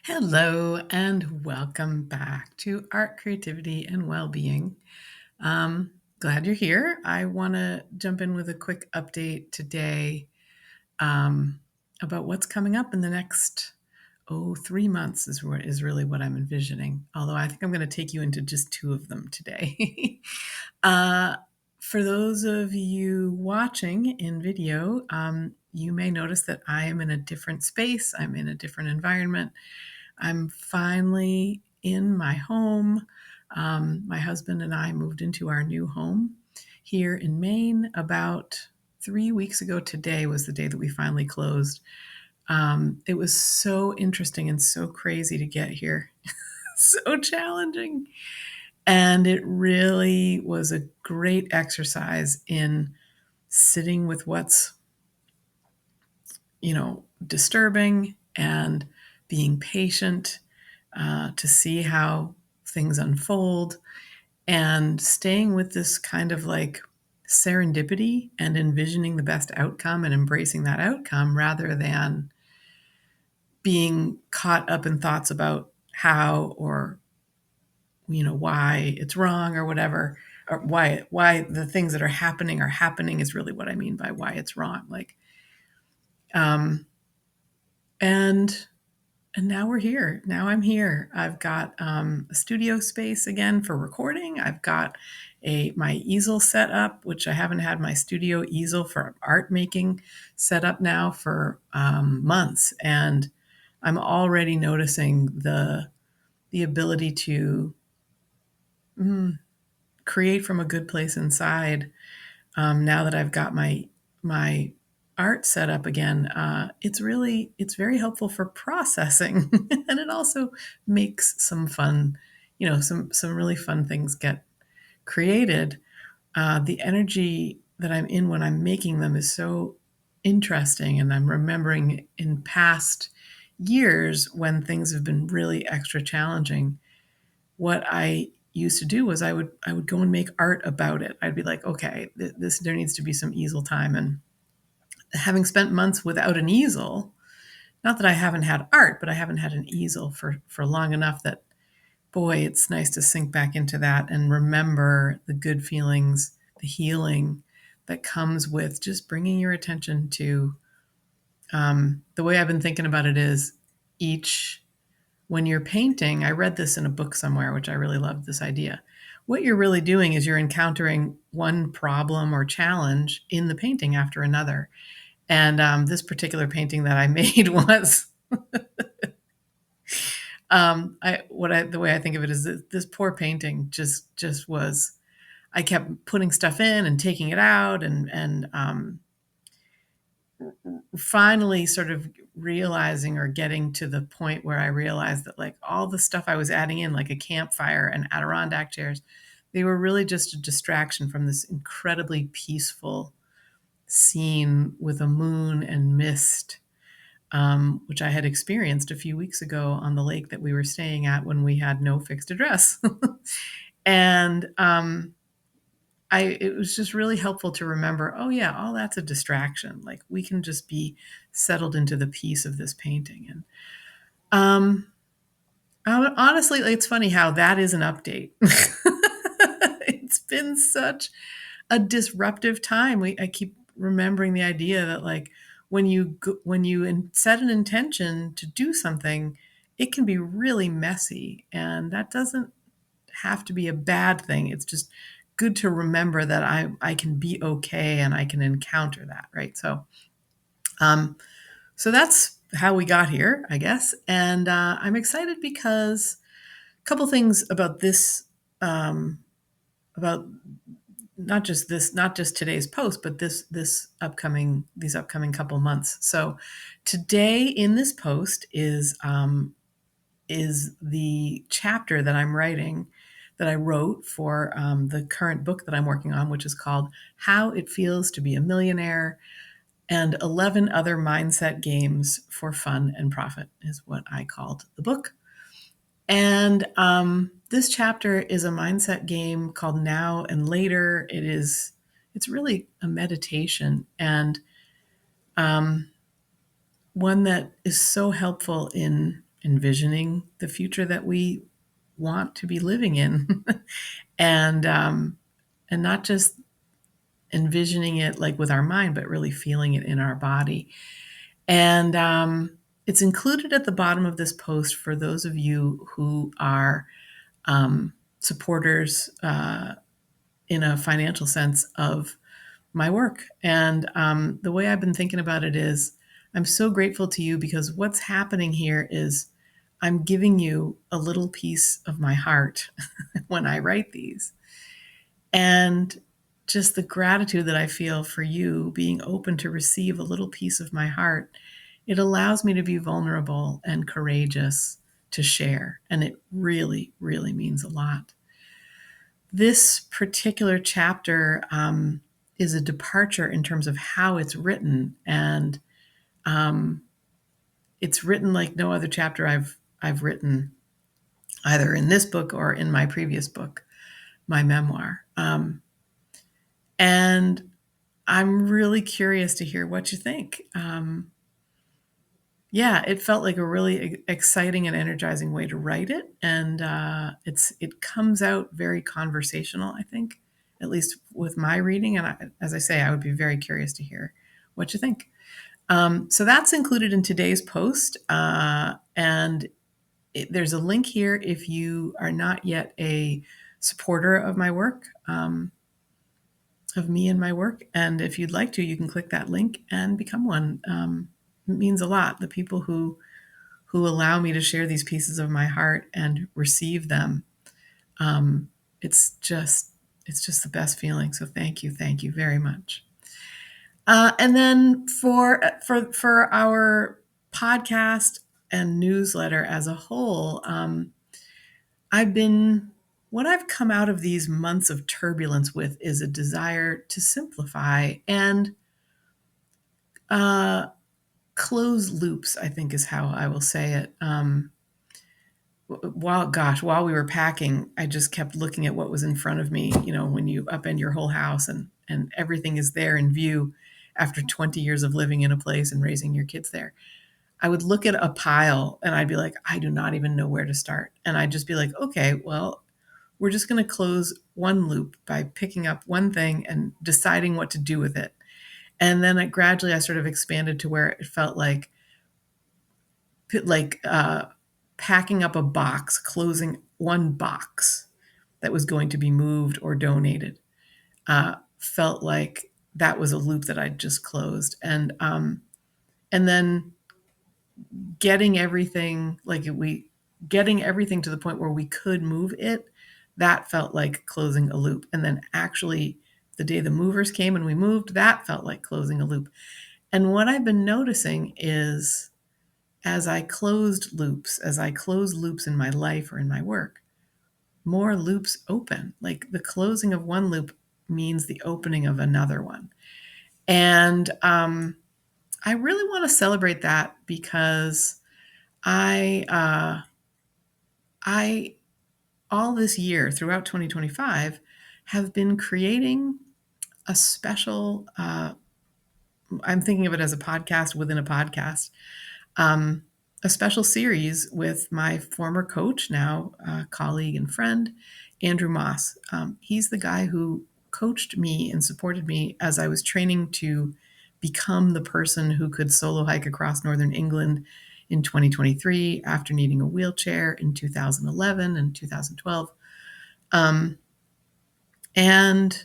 Hello and welcome back to Art, Creativity, and Wellbeing. Um, Glad you're here. I want to jump in with a quick update today um, about what's coming up in the next 3 months is really what I'm envisioning. Although I think I'm going to take you into just two of them today. uh, for those of you watching in video, you may notice that I am in a different space. I'm in a different environment. I'm finally in my home. My husband and I moved into our new home here in Maine about 3 weeks ago. Today was the day that we finally closed. It was so interesting and so crazy to get here, so challenging. And it really was a great exercise in sitting with what's, disturbing and being patient to see how things unfold and staying with this kind of like serendipity and envisioning the best outcome and embracing that outcome rather than being caught up in thoughts about how or why it's wrong or whatever, or why the things that are happening is really what I mean by why it's wrong. Like um and now we're here. Now I'm here. I've got a studio space again for recording. I've got my easel set up, which I haven't had my studio easel for art making set up now for months, and I'm already noticing the ability to create from a good place inside. Now that I've got my art set up again, it's very helpful for processing, and it also makes some fun, some really fun things get created. The energy that I'm in when I'm making them is so interesting, and I'm remembering in past years when things have been really extra challenging. What I used to do was I would go and make art about it. I'd be like, okay, this there needs to be some easel time. And having spent months without an easel, not that I haven't had art, but I haven't had an easel for long enough that, boy, it's nice to sink back into that and remember the good feelings, the healing that comes with just bringing your attention to. The way I've been thinking about it is each when you're painting, I read this in a book somewhere, which I really loved this idea. What you're really doing is you're encountering one problem or challenge in the painting after another. And this particular painting that I made was, the way I think of it is this poor painting just was. I kept putting stuff in and taking it out, and finally sort of realizing or getting to the point where I realized that like all the stuff I was adding in, like a campfire and Adirondack chairs, they were really just a distraction from this incredibly peaceful scene with a moon and mist, which I had experienced a few weeks ago on the lake that we were staying at when we had no fixed address. And it was just really helpful to remember, oh yeah, all that's a distraction. Like we can just be settled into the peace of this painting. And honestly, it's funny how that is an update. It's been such a disruptive time. I keep remembering the idea that like when you set an intention to do something, it can be really messy, and that doesn't have to be a bad thing. It's just good to remember that I can be okay and I can encounter that, right? Um, so that's how we got here, I guess. And I'm excited because a couple things about this, about not just today's post, but these upcoming couple months. So today in this post is the chapter that I'm writing, that I wrote for the current book that I'm working on, which is called How It Feels to Be a Millionaire and 11 Other Mindset Games for Fun and Profit, is what I called the book. And this chapter is a mindset game called Now and Later. It's really a meditation, and one that is so helpful in envisioning the future that we want to be living in, and not just envisioning it like with our mind, but really feeling it in our body. And it's included at the bottom of this post for those of you who are supporters in a financial sense of my work. And the way I've been thinking about it is I'm so grateful to you because what's happening here is I'm giving you a little piece of my heart when I write these. And just the gratitude that I feel for you being open to receive a little piece of my heart, it allows me to be vulnerable and courageous to share. And it really, really means a lot. This particular chapter is a departure in terms of how it's written. And it's written like no other chapter I've written, either in this book or in my previous book, my memoir. And I'm really curious to hear what you think. Yeah, it felt like a really exciting and energizing way to write it, and it comes out very conversational. I think, at least with my reading, and as I say, I would be very curious to hear what you think. So that's included in today's post, and there's a link here if you are not yet a supporter of my work. Of me and my work. And if you'd like to, you can click that link and become one. It means a lot. The people who allow me to share these pieces of my heart and receive them. Um, it's just it's just the best feeling. So thank you very much. And then for our podcast and newsletter as a whole, I've been what I've come out of these months of turbulence with is a desire to simplify and close loops, I think is how I will say it. While we were packing, I just kept looking at what was in front of me, when you upend your whole house and everything is there in view after 20 years of living in a place and raising your kids there. I would look at a pile and I'd be like, I do not even know where to start. And I'd just be like, okay, well, we're just going to close one loop by picking up one thing and deciding what to do with it. And then gradually I sort of expanded to where it felt like packing up a box, closing one box that was going to be moved or donated. Felt like that was a loop that I'd just closed. And then getting everything getting everything to the point where we could move it, that felt like closing a loop. And then actually the day the movers came and we moved, that felt like closing a loop. And what I've been noticing is as I close loops in my life or in my work, more loops open. Like the closing of one loop means the opening of another one. And I really want to celebrate that because I all this year throughout 2025 have been creating a special I'm thinking of it as a podcast within a podcast, a special series with my former coach, now colleague and friend, Andrew Moss. He's the guy who coached me and supported me as I was training to become the person who could solo hike across northern England in 2023 after needing a wheelchair in 2011 and 2012. And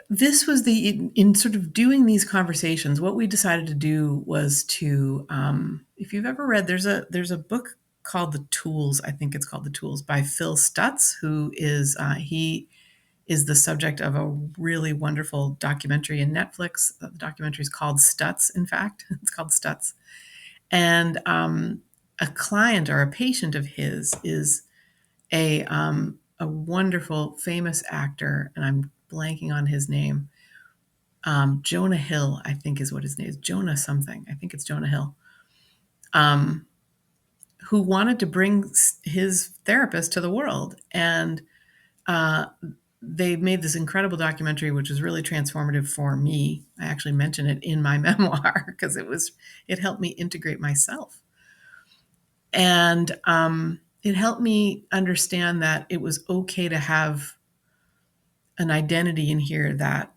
this was in sort of doing these conversations, what we decided to do was to, if you've ever read, there's a book called The Tools. I think it's called The Tools by Phil Stutz, who is, he is the subject of a really wonderful documentary in Netflix. The documentary is called Stutz, in fact. It's called Stutz. And a client or a patient of his is a wonderful, famous actor, and I'm blanking on his name. Jonah Hill, I think is what his name is. Jonah something. I think it's Jonah Hill. Who wanted to bring his therapist to the world. And they made this incredible documentary, which was really transformative for me. I actually mention it in my memoir because it helped me integrate myself. And it helped me understand that it was okay to have an identity in here that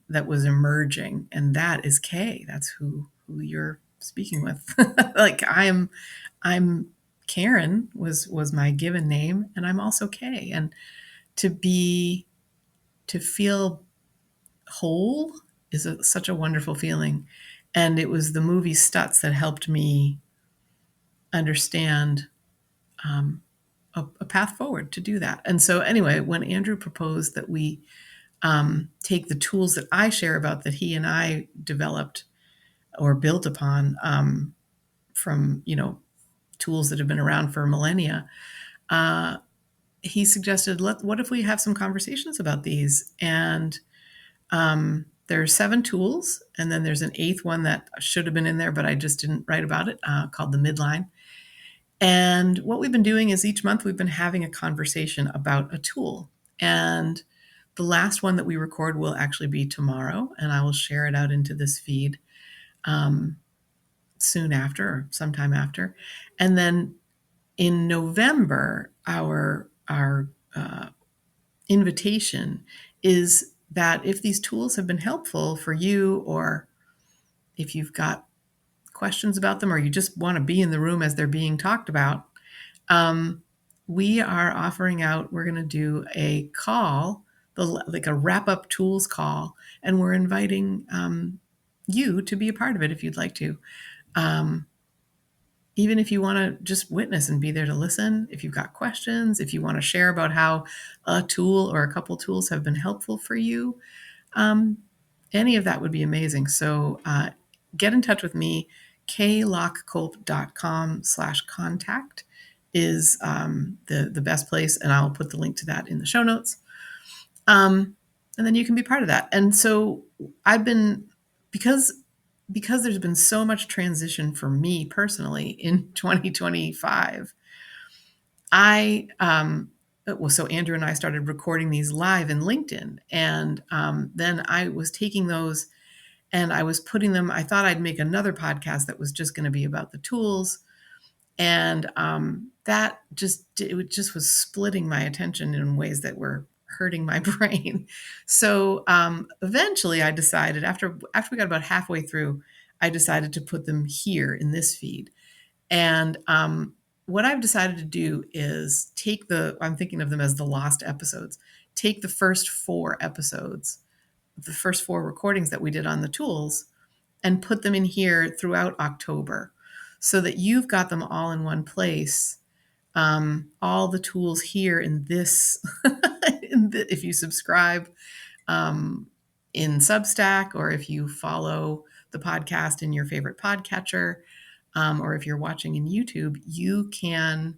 that was emerging, and that is Kay. That's who you're speaking with. Like I'm Karen was my given name, and I'm also Kay. And to be to feel whole is such a wonderful feeling. And it was the movie Stutz that helped me understand a path forward to do that. And so, anyway, when Andrew proposed that we take the tools that I share about that he and I developed or built upon from, tools that have been around for millennia, he suggested, what if we have some conversations about these? And there are 7 tools, and then there's an 8th one that should have been in there, but I just didn't write about it, called the midline. And what we've been doing is each month we've been having a conversation about a tool. And the last one that we record will actually be tomorrow, and I will share it out into this feed soon after, or sometime after. And then in November, our invitation is that if these tools have been helpful for you, or if you've got questions about them, or you just want to be in the room as they're being talked about, we are offering out, we're going to do a call, like a wrap up tools call, and we're inviting you to be a part of it if you'd like to. Even if you want to just witness and be there to listen, if you've got questions, if you want to share about how a tool or a couple tools have been helpful for you, any of that would be amazing. So get in touch with me. klockculp.com/contact is the best place, and I'll put the link to that in the show notes. And then you can be part of that. And so I've been, because there's been so much transition for me personally in 2025, so Andrew and I started recording these live in LinkedIn, and then I was taking those and I was putting them. I thought I'd make another podcast that was just going to be about the tools, and that just was splitting my attention in ways that were hurting my brain. So eventually, I decided, after we got about halfway through, I decided to put them here in this feed. And what I've decided to do is I'm thinking of them as the lost episodes. Take the first 4 episodes, the first 4 recordings that we did on the tools, and put them in here throughout October, so that you've got them all in one place. All the tools here in this, if you subscribe in Substack, or if you follow the podcast in your favorite podcatcher, or if you're watching in YouTube, you can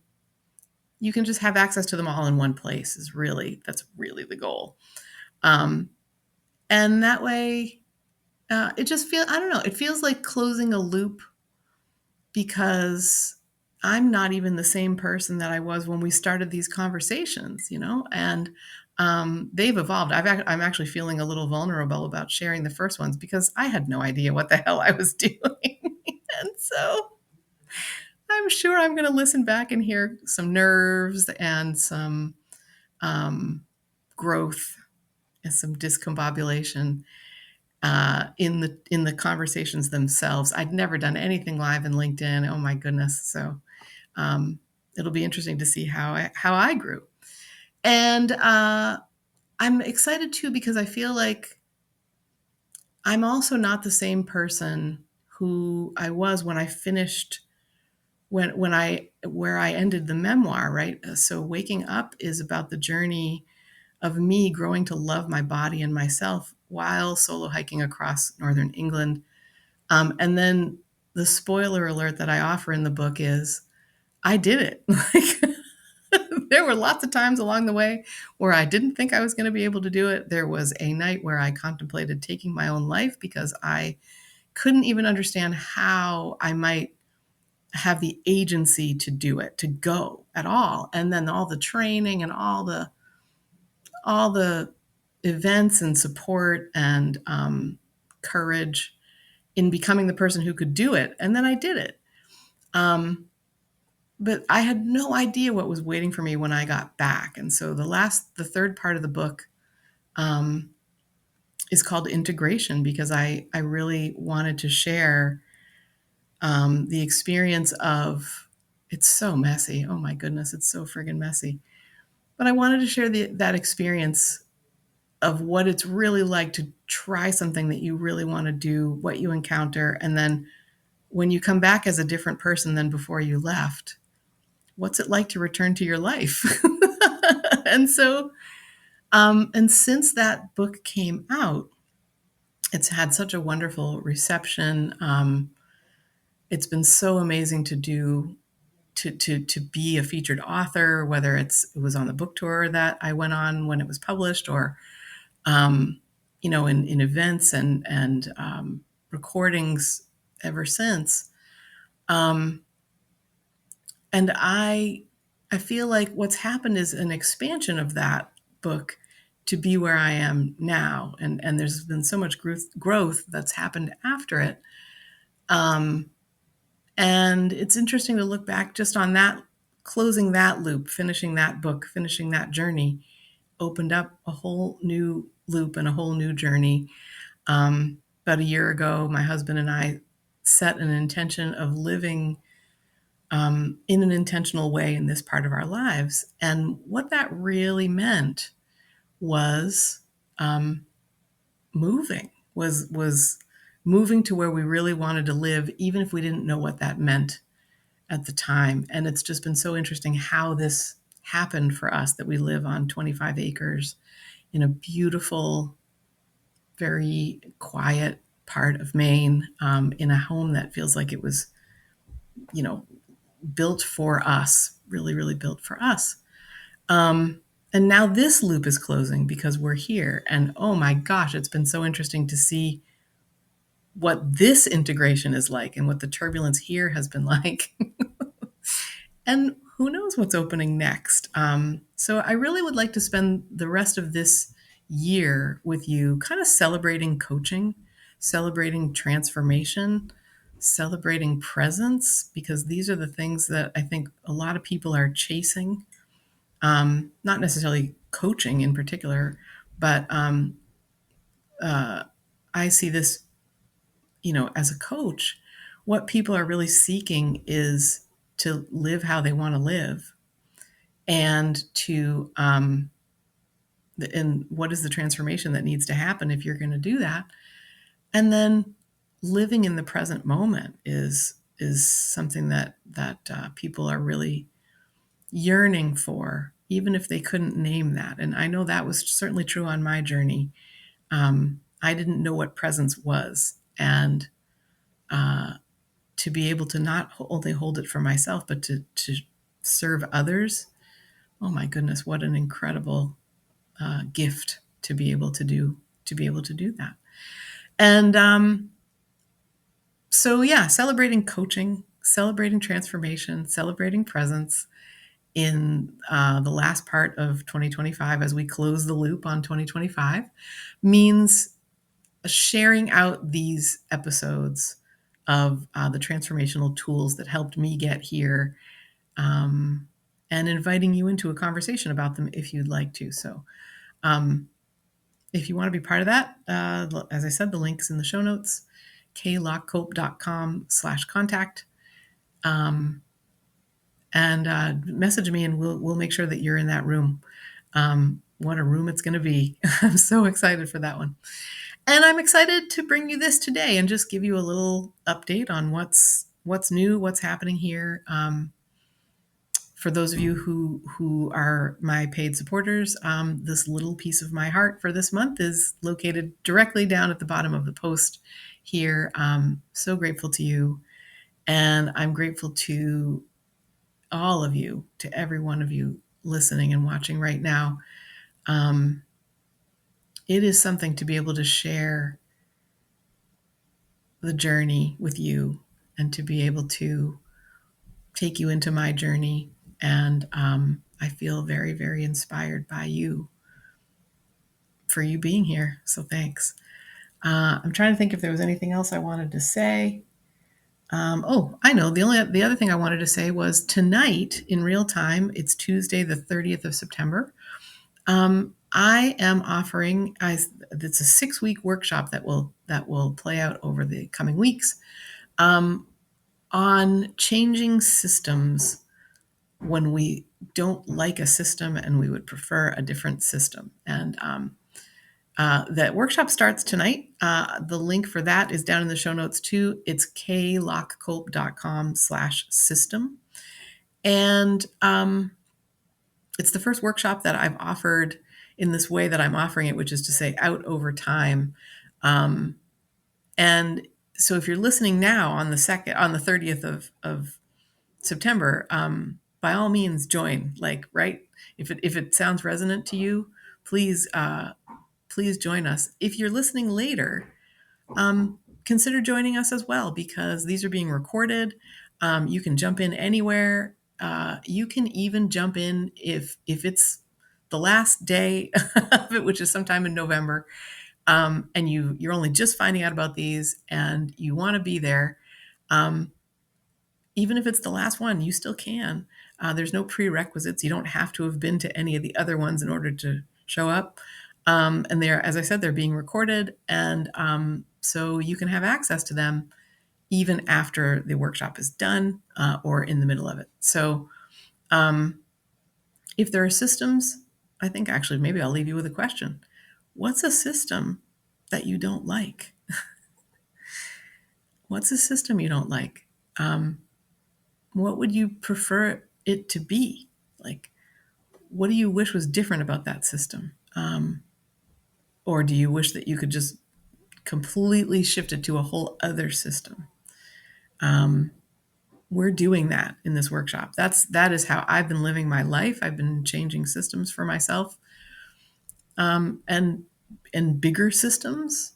just have access to them all in one place. That's really the goal. And that way, it just I don't know, it feels like closing a loop, because I'm not even the same person that I was when we started these conversations, and they've evolved. I'm actually feeling a little vulnerable about sharing the first ones, because I had no idea what the hell I was doing. And so I'm sure I'm going to listen back and hear some nerves and some growth and some discombobulation in the conversations themselves. I'd never done anything live in LinkedIn. Oh my goodness! So it'll be interesting to see how I grew, and I'm excited too, because I feel like I'm also not the same person who I was when I finished where I ended the memoir, right? So Waking Up is about the journey of me growing to love my body and myself while solo hiking across northern England. And then the spoiler alert that I offer in the book is I did it. Like, there were lots of times along the way where I didn't think I was going to be able to do it. There was a night where I contemplated taking my own life, because I couldn't even understand how I might have the agency to do it, to go at all. And then all the training and all the events and support and courage in becoming the person who could do it. And then I did it. but I had no idea what was waiting for me when I got back. And so the third part of the book um, is called Integration, because I really wanted to share the experience of, it's so messy. Oh my goodness, it's so friggin' messy. But I wanted to share that experience of what it's really like to try something that you really want to do, what you encounter, and then when you come back as a different person than before you left, what's it like to return to your life? and so, and since that book came out, it's had such a wonderful reception. It's been so amazing to do to be a featured author, whether it was on the book tour that I went on when it was published, or um, in events and recordings ever since. Um, and I feel like what's happened is an expansion of that book to be where I am now, and there's been so much growth that's happened after it. Um, and it's interesting to look back just on that, closing that loop, finishing that book, finishing that journey, opened up a whole new loop and a whole new journey. About a year ago, my husband and I set an intention of living in an intentional way in this part of our lives. And what that really meant was um, was moving to where we really wanted to live, even if we didn't know what that meant at the time. And it's just been so interesting how this happened for us, that we live on 25 acres in a beautiful, very quiet part of Maine, in a home that feels like it was, you know, built for us, really, really built for us. And now this loop is closing because we're here. And oh my gosh, it's been so interesting to see what this integration is like and what the turbulence here has been like. And who knows what's opening next. So I really would like to spend the rest of this year with you, kind of celebrating coaching, celebrating transformation, celebrating presence, because these are the things that I think a lot of people are chasing. Not necessarily coaching in particular, but uh, I see this, as a coach, what people are really seeking is to live how they want to live, and and what is the transformation that needs to happen if you're going to do that. And then living in the present moment is something that people are really yearning for, even if they couldn't name that. And I know that was certainly true on my journey. I didn't know what presence was, and to be able to not only hold it for myself, but to serve others. Oh my goodness, what an incredible gift to be able to do that. And so yeah, celebrating coaching, celebrating transformation, celebrating presence in the last part of 2025, as we close the loop on 2025, means sharing out these episodes of the transformational tools that helped me get here, um, and inviting you into a conversation about them if you'd like to. So um, if you want to be part of that, as I said, the link's in the show notes, klockcope.com/contact. Um, and message me, and we'll make sure that you're in that room. What a room it's going to be. I'm so excited for that one. And I'm excited to bring you this today and just give you a little update on what's new, what's happening here. For those of you who are my paid supporters, this little piece of my heart for this month is located directly down at the bottom of the post here. So grateful to you, and I'm grateful to all of you, to every one of you listening and watching right now. Um, it is something to be able to share the journey with you, and to be able to take you into my journey. And I feel very, very inspired by you, for you being here. So thanks. I'm trying to think if there was anything else I wanted to say. Oh, I know. The other thing I wanted to say was tonight in real time. It's Tuesday, the 30th of September. I am offering. It's a 6 week workshop that will play out over the coming weeks um, on changing systems when we don't like a system and we would prefer a different system. And that workshop starts tonight. The link for that is down in the show notes too. It's klockculp.com/system. And it's the first workshop that I've offered in this way that I'm offering it, which is to say out over time. Um, and so if you're listening now on the 30th of September, by all means join. Like, right? If it sounds resonant to you, please join us. If you're listening later, consider joining us as well because these are being recorded. You can jump in anywhere. You can even jump in if it's the last day of it, which is sometime in November, and you're only just finding out about these and you want to be there. Um, Even if it's the last one, you still can. There's no prerequisites. You don't have to have been to any of the other ones in order to show up. And they're, as I said, they're being recorded, and so you can have access to them even after the workshop is done or in the middle of it. So um, if there are systems, I think actually maybe I'll leave you with a question. What's a system that you don't like? What's a system you don't like? Um, what would you prefer it to be? Like, what do you wish was different about that system? Or do you wish that you could just completely shift it to a whole other system? Um, we're doing that in this workshop. That is how I've been living my life. I've been changing systems for myself, and bigger systems.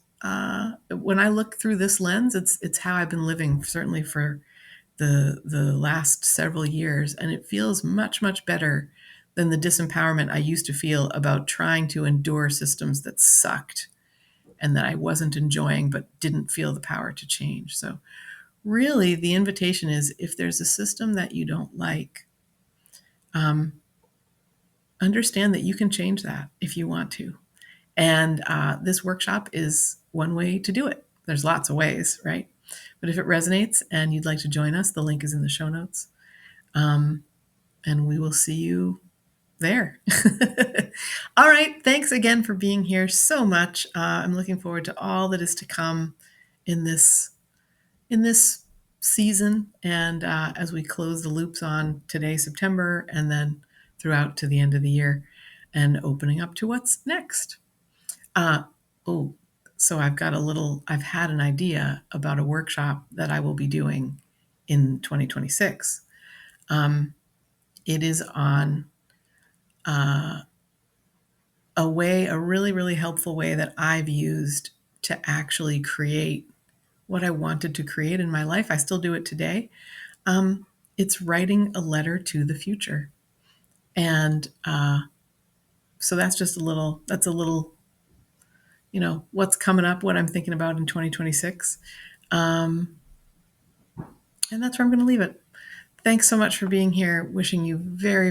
When I look through this lens, it's how I've been living certainly for the last several years, and it feels much better than the disempowerment I used to feel about trying to endure systems that sucked and that I wasn't enjoying but didn't feel the power to change. So really the invitation is if there's a system that you don't like, um, understand that you can change that if you want to. And this workshop is one way to do it. There's lots of ways, right? But if it resonates and you'd like to join us, the link is in the show notes. Um, and we will see you there. All right. Thanks again for being here so much. I'm looking forward to all that is to come in this season, and as we close the loops on today, September, and then throughout to the end of the year, and opening up to what's next. Uh, oh, so I've had an idea about a workshop that I will be doing in 2026. It is on a really helpful way that I've used to actually create what I wanted to create in my life. I still do it today. It's writing a letter to the future. And so that's a little, what's coming up, what I'm thinking about in 2026. Um, and that's where I'm going to leave it. Thanks so much for being here. Wishing you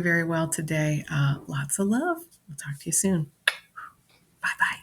very well today. Lots of love. We'll talk to you soon. Bye bye.